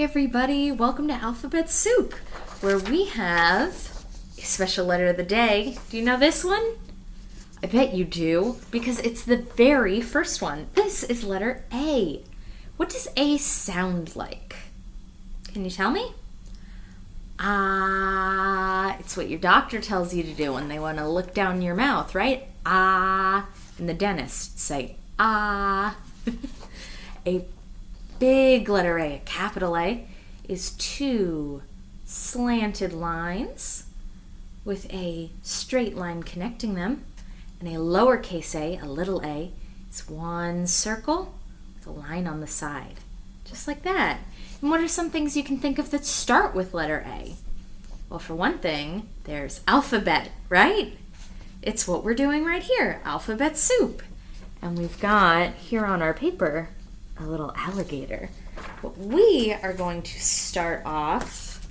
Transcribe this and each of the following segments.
everybody. Welcome to Alphabet Soup, where we have a special letter of the day. Do you know this one? I bet you do, because it's the very first one. This is letter A. What does A sound like? Can you tell me? Ah, it's what your doctor tells you to do when they want to look down your mouth, right? Ah, and the dentist say ah. A big letter A, a capital A, is two slanted lines with a straight line connecting them. And a lowercase a, a little a, is one circle with a line on the side. Just like that. And what are some things you can think of that start with letter A? Well, for one thing, there's alphabet, right? It's what we're doing right here, alphabet soup. And we've got here on our paper a little alligator. But we are going to start off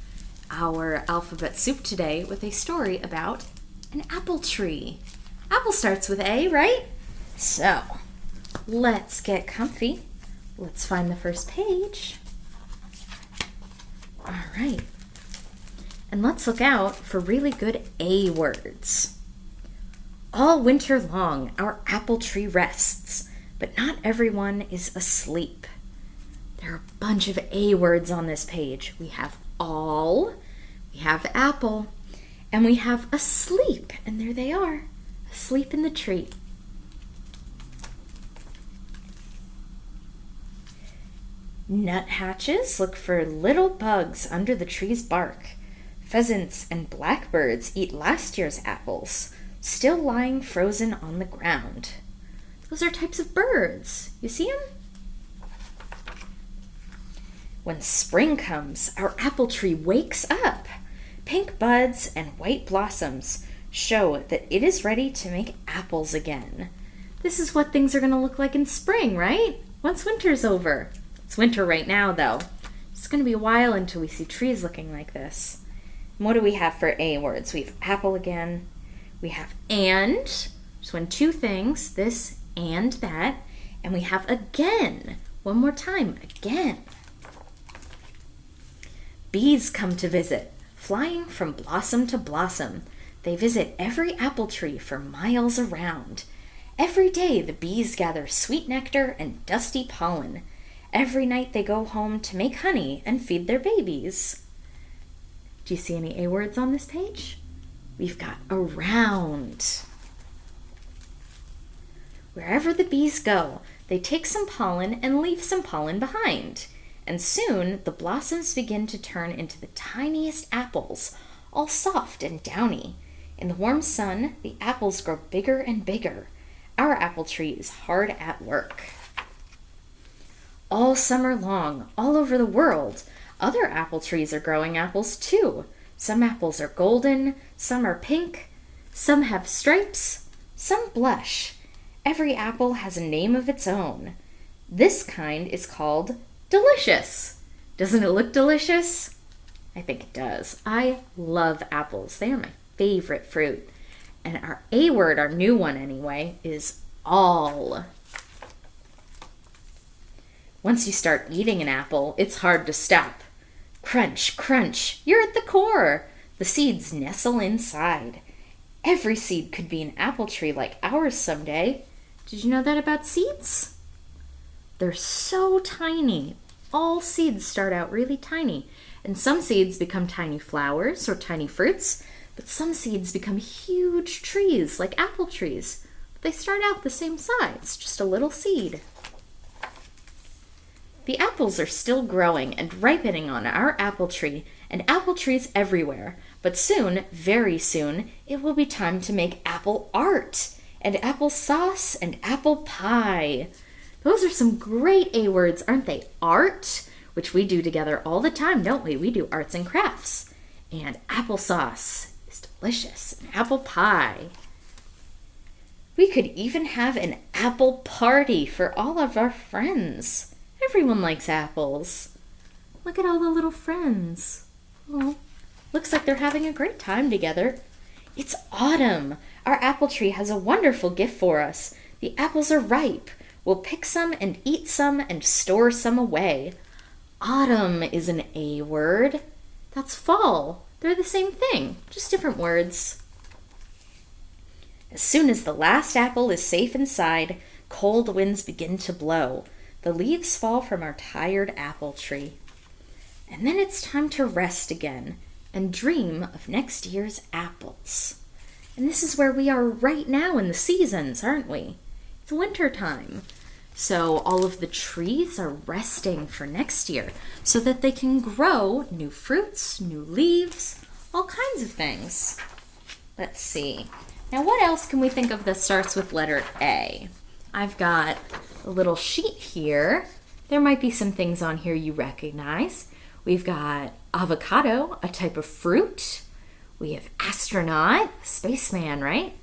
our alphabet soup today with a story about an apple tree. Apple starts with A, right? So, let's get comfy. Let's find the first page. All right. And let's look out for really good A words. All winter long, our apple tree rests, but not everyone is asleep. There are a bunch of A words on this page. We have all, we have apple, and we have asleep. And there they are, asleep in the tree. Nuthatches look for little bugs under the tree's bark. Pheasants and blackbirds eat last year's apples, still lying frozen on the ground. Those are types of birds. You see them? When spring comes, our apple tree wakes up. Pink buds and white blossoms show that it is ready to make apples again. This is what things are going to look like in spring, right? Once winter's over. It's winter right now, though. It's going to be a while until we see trees looking like this. And what do we have for A words? We have apple again. We have and, so when two things, this and that. And we have again. One more time, again. Bees come to visit, flying from blossom to blossom. They visit every apple tree for miles around. Every day the bees gather sweet nectar and dusty pollen. Every night they go home to make honey and feed their babies. Do you see any A words on this page? We've got around. Wherever the bees go, they take some pollen and leave some pollen behind. And soon the blossoms begin to turn into the tiniest apples, all soft and downy. In the warm sun, the apples grow bigger and bigger. Our apple tree is hard at work. All summer long, all over the world, other apple trees are growing apples too. Some apples are golden, some are pink, some have stripes, some blush. Every apple has a name of its own. This kind is called delicious. Doesn't it look delicious? I think it does. I love apples. They are my favorite fruit. And our A word, our new one anyway, is all. Once you start eating an apple, it's hard to stop. Crunch, crunch, you're at the core. The seeds nestle inside. Every seed could be an apple tree like ours someday. Did you know that about seeds? They're so tiny. All seeds start out really tiny. And some seeds become tiny flowers or tiny fruits, but some seeds become huge trees like apple trees. But they start out the same size, just a little seed. The apples are still growing and ripening on our apple tree and apple trees everywhere. But soon, very soon, it will be time to make apple art and apple sauce and apple pie. Those are some great A words, aren't they? Art, which we do together all the time, don't we? We do arts and crafts. And applesauce is delicious. And apple pie. We could even have an apple party for all of our friends. Everyone likes apples. Look at all the little friends. Oh, looks like they're having a great time together. It's autumn. Our apple tree has a wonderful gift for us. The apples are ripe. We'll pick some and eat some and store some away. Autumn is an A word. That's fall. They're the same thing, just different words. As soon as the last apple is safe inside, cold winds begin to blow. The leaves fall from our tired apple tree. And then it's time to rest again and dream of next year's apples. And this is where we are right now in the seasons, aren't we? It's winter time. So all of the trees are resting for next year so that they can grow new fruits, new leaves, all kinds of things. Let's see. Now what else can we think of that starts with letter A? I've got a little sheet here. There might be some things on here you recognize. We've got avocado, a type of fruit. We have astronaut, spaceman, right?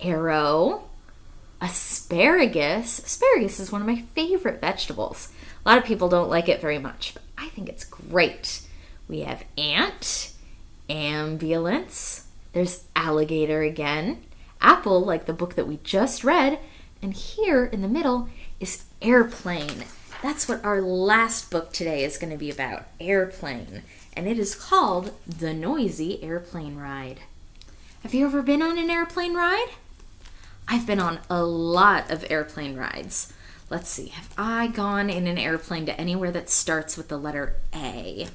Arrow, asparagus. Asparagus is one of my favorite vegetables. A lot of people don't like it very much, but I think it's great. We have ant, ambulance. There's alligator again. Apple, like the book that we just read. And here in the middle is airplane. That's what our last book today is going to be about, airplane. And it is called The Noisy Airplane Ride. Have you ever been on an airplane ride? I've been on a lot of airplane rides. Let's see, have I gone in an airplane to anywhere that starts with the letter A?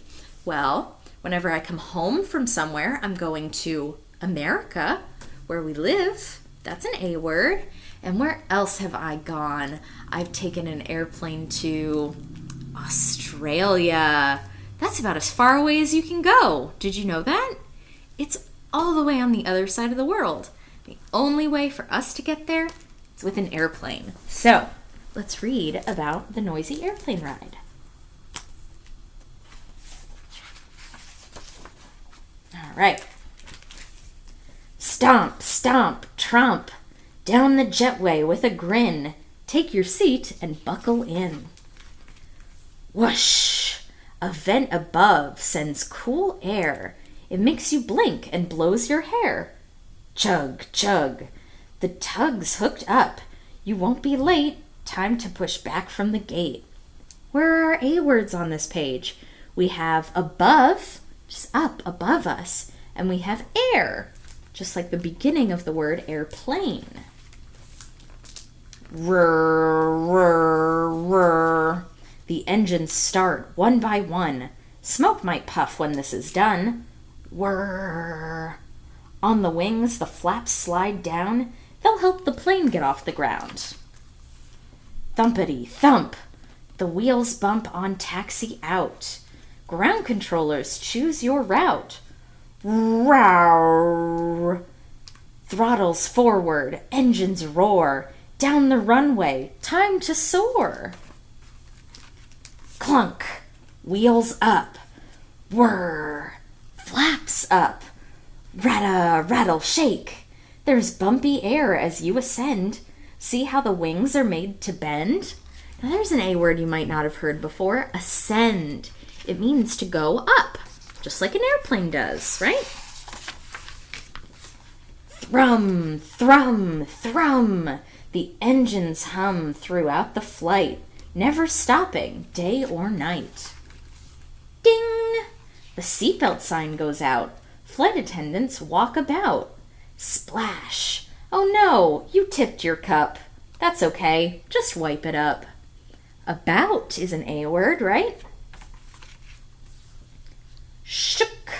Well, whenever I come home from somewhere, I'm going to America, where we live. That's an A word. And where else have I gone? I've taken an airplane to Australia. That's about as far away as you can go. Did you know that? It's all the way on the other side of the world. The only way for us to get there is with an airplane. So, let's read about the noisy airplane ride. All right. Stomp, stomp, tromp. Down the jetway with a grin. Take your seat and buckle in. Whoosh! A vent above sends cool air. It makes you blink and blows your hair. Chug, chug. The tug's hooked up. You won't be late. Time to push back from the gate. Where are our A words on this page? We have above, just up above us. And we have air, just like the beginning of the word airplane. Rrr, rrr, rrr. The engines start one by one. Smoke might puff when this is done. Whirr. On the wings, the flaps slide down. They'll help the plane get off the ground. Thumpity thump. The wheels bump on taxi out. Ground controllers choose your route. Roar. Throttles forward, engines roar. Down the runway, time to soar. Clunk, wheels up. Whirr, flaps up. Ratta, rattle, shake. There's bumpy air as you ascend. See how the wings are made to bend? Now there's an A word you might not have heard before, ascend. It means to go up, just like an airplane does, right? Thrum, thrum, thrum. The engines hum throughout the flight, never stopping, day or night. Ding! The seatbelt sign goes out. Flight attendants walk about. Splash! Oh no, you tipped your cup. That's okay, just wipe it up. About is an A word, right? Shook!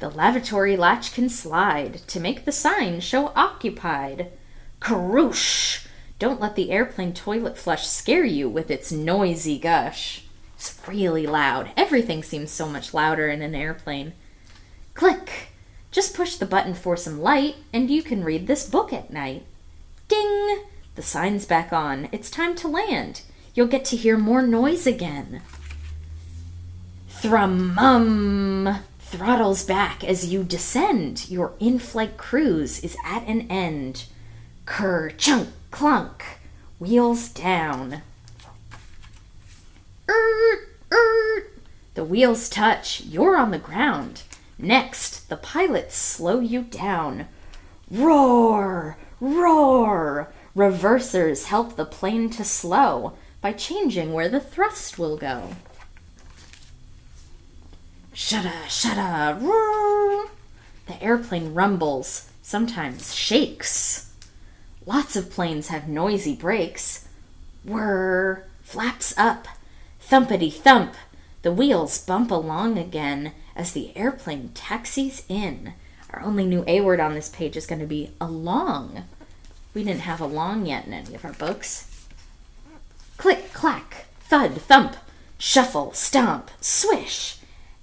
The lavatory latch can slide to make the sign show occupied. Karoosh! Don't let the airplane toilet flush scare you with its noisy gush. It's really loud. Everything seems so much louder in an airplane. Click! Just push the button for some light, and you can read this book at night. Ding! The sign's back on. It's time to land. You'll get to hear more noise again. Thrum-mum! Throttles back as you descend. Your in-flight cruise is at an end. Ker-chunk, clunk, wheels down. The wheels touch, you're on the ground. Next, the pilots slow you down. Roar, roar. Reversers help the plane to slow by changing where the thrust will go. Shudda, shudda, roar. The airplane rumbles, sometimes shakes. Lots of planes have noisy brakes. Whir, flaps up, thumpity thump. The wheels bump along again as the airplane taxis in. Our only new A word on this page is going to be along. We didn't have along yet in any of our books. Click, clack, thud, thump, shuffle, stomp, swish.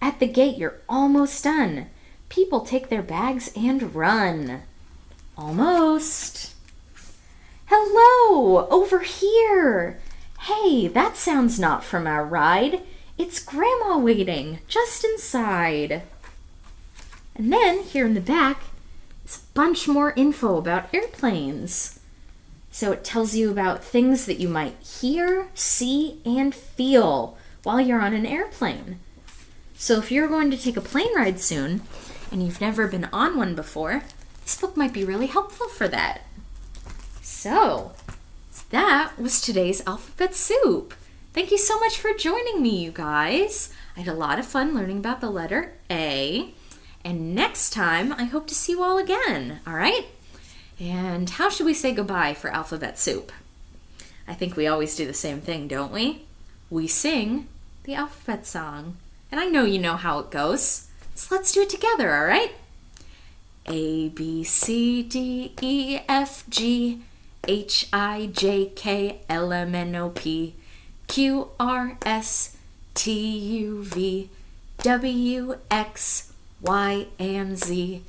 At the gate you're almost done. People take their bags and run. Almost. Hello, over here. Hey, that sound's not from our ride. It's Grandma waiting, just inside. And then, here in the back, is a bunch more info about airplanes. So it tells you about things that you might hear, see, and feel while you're on an airplane. So if you're going to take a plane ride soon, and you've never been on one before, this book might be really helpful for that. So, that was today's Alphabet Soup. Thank you so much for joining me, you guys. I had a lot of fun learning about the letter A. And next time, I hope to see you all again, all right? And how should we say goodbye for Alphabet Soup? I think we always do the same thing, don't we? We sing the alphabet song. And I know you know how it goes. So let's do it together, all right? A, B, C, D, E, F, G, H, I, J, K, L, M, N, O, P, Q, R, S, T, U, V, W, X, Y, and Z.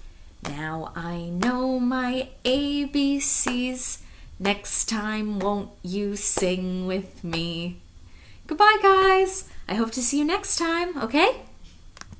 Now I know my ABCs. Next time, won't you sing with me? Goodbye, guys. I hope to see you next time, okay?